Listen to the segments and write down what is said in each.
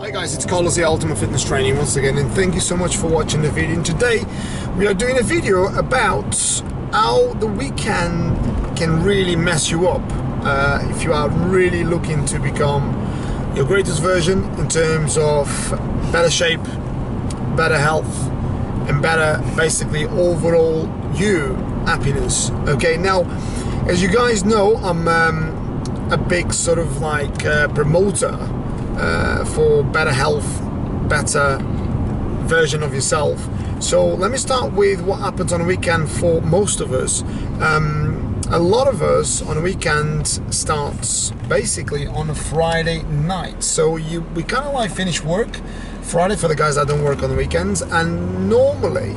Hi guys, it's Carlos the Ultimate Fitness Training once again, and thank you so much for watching the video. And today we are doing a video about how the weekend can really mess you up if you are really looking to become your greatest version in terms of better shape, better health, and better basically overall happiness. Okay, now as you guys know, I'm a big sort of like promoter for better health, better version of yourself. So let me start with what happens on a weekend for most of us. A lot of us on a weekend starts basically on a Friday night. So we kind of like finish work Friday for the guys that don't work on the weekends, and normally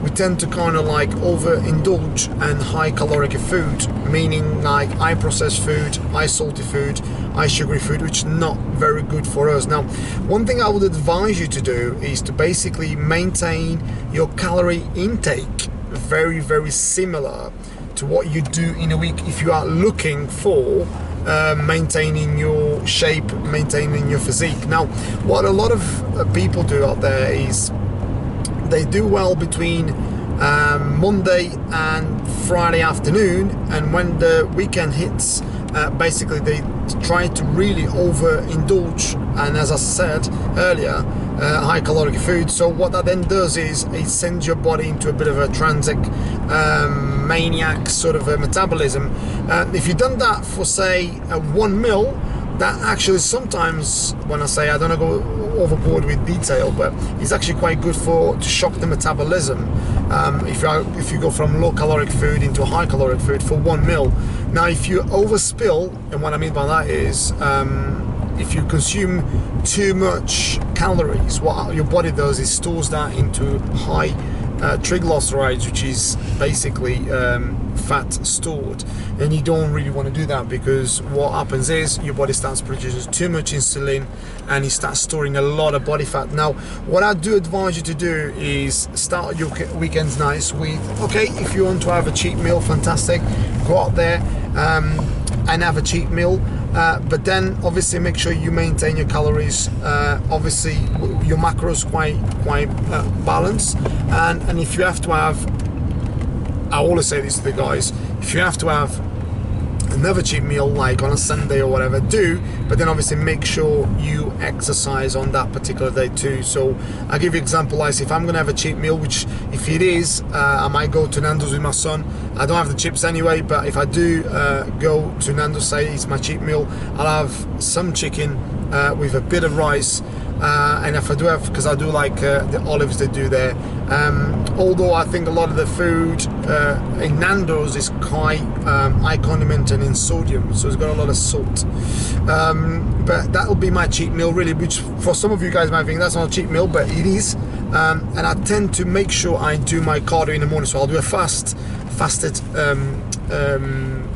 we tend to kind of like overindulge in high caloric food, meaning like high processed food, high salty food, high sugary food, which is not very good for us. Now, one thing I would advise you to do is to basically maintain your calorie intake very, very similar to what you do in a week if you are looking for maintaining your shape, maintaining your physique. Now, what a lot of people do out there is they do well between Monday and Friday afternoon, and when the weekend hits, basically they try to really overindulge, and as I said earlier, high caloric food. So what that then does is it sends your body into a bit of a transic maniac sort of a metabolism. If you've done that for say 1 meal, that actually sometimes, when I say, I don't go overboard with detail, but it's actually quite good to shock the metabolism if you go from low caloric food into high caloric food for 1 meal. Now if you overspill, and what I mean by that is if you consume too much calories, what your body does is stores that into high triglycerides, which is basically fat stored, and you don't really want to do that, because what happens is your body starts producing too much insulin and it starts storing a lot of body fat. Now what I do advise you to do is start your weekends nice with, okay, if you want to have a cheat meal, fantastic, go out there and have a cheat meal, but then obviously make sure you maintain your calories, obviously your macros quite balanced, and if you have to have, I always say this to the guys, if you have to have another cheat meal like on a Sunday or whatever, do, but then obviously make sure you exercise on that particular day too. So I'll give you an example, like if I'm gonna have a cheat meal, which if it is, I might go to Nando's with my son. I don't have the chips anyway, but if I do go to Nando's, say it's my cheat meal, I'll have some chicken with a bit of rice, and if I do have, because I do like the olives they do there, although I think a lot of the food in Nando's is quite high condimented in sodium, so it's got a lot of salt, but that will be my cheat meal really, which for some of you guys might think that's not a cheat meal, but it is. And I tend to make sure I do my cardio in the morning, so I'll do a fasted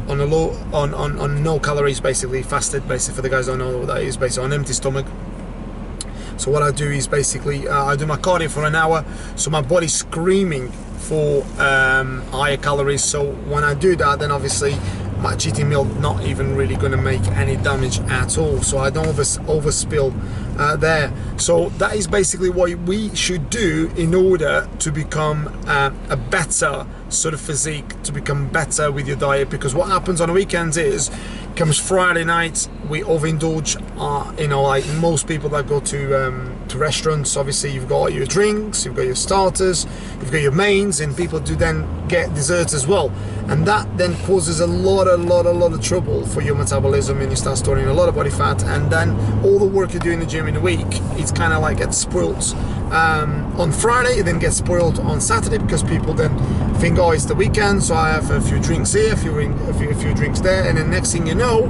on a low, on no calories, basically fasted, basically for the guys who don't know what that is, basically on empty stomach. So what I do is basically I do my cardio for an hour, so my body's screaming for higher calories. So when I do that, then obviously my cheating meal not even really going to make any damage at all, so I don't overspill there. So that is basically what we should do in order to become a better sort of physique, to become better with your diet. Because what happens on the weekends is, comes Friday night, we overindulge. You know, like most people that go to restaurants, obviously you've got your drinks, you've got your starters, you've got your mains, and people do then get desserts as well, and that then causes a lot of trouble for your metabolism, and you start storing a lot of body fat, and then all the work you do in the gym in a week, it's kind of like gets spoiled on Friday, it then gets spoiled on Saturday, because people then think, oh, it's the weekend, so I have a few drinks here, a few drinks there, and then next thing you know,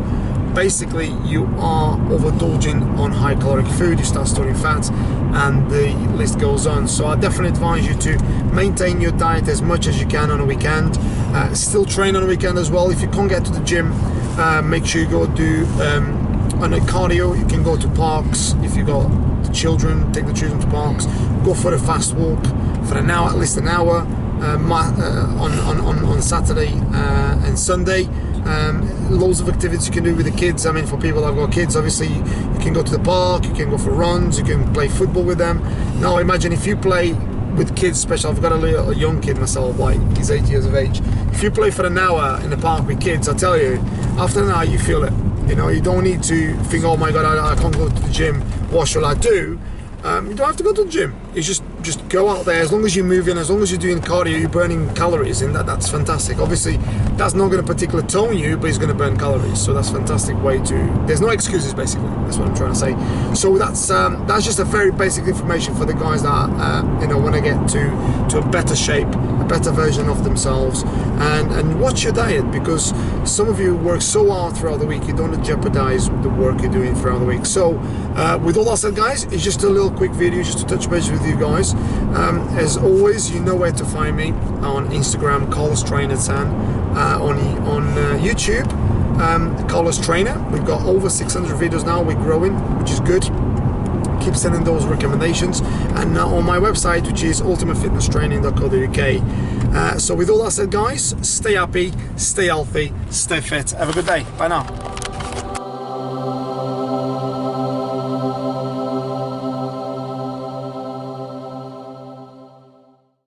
basically you are overindulging on high caloric food, you start storing fat, and the list goes on. So I definitely advise you to maintain your diet as much as you can on a weekend, still train on a weekend as well. If you can't get to the gym, make sure you go do on a cardio. You can go to parks, if you got the children, take the children to parks, go for a fast walk for an hour, at least an hour, on Saturday and Sunday. Loads of activities you can do with the kids. I mean, for people that have got kids, obviously you can go to the park, you can go for runs, you can play football with them. Now imagine if you play with kids, especially I've got a young kid myself, like he's 8 years of age. If you play for an hour in the park with kids, I tell you, after an hour you feel it. You know, you don't need to think, oh my god, I can't go to the gym, what shall I do? You don't have to go to the gym. You just go out there. As long as you're moving, as long as you're doing cardio, you're burning calories, and that's fantastic. Obviously that's not going to particularly tone you, but it's going to burn calories, so that's a fantastic way to, there's no excuses basically, that's what I'm trying to say. So that's just a very basic information for the guys that you know, want to get to a better shape, a better version of themselves, and watch your diet, because some of you work so hard throughout the week, you don't want to jeopardize the work you're doing throughout the week. So with all that said, guys, it's just a little quick video just to touch base with you guys. As always, you know where to find me on Instagram, Carlos Trainer San, on YouTube, Carlos Trainer. We've got over 600 videos now, we're growing, which is good. Keep sending those recommendations, and on my website, which is ultimatefitnesstraining.co.uk. So with all that said, guys, stay happy, stay healthy, stay fit. Have a good day. Bye now.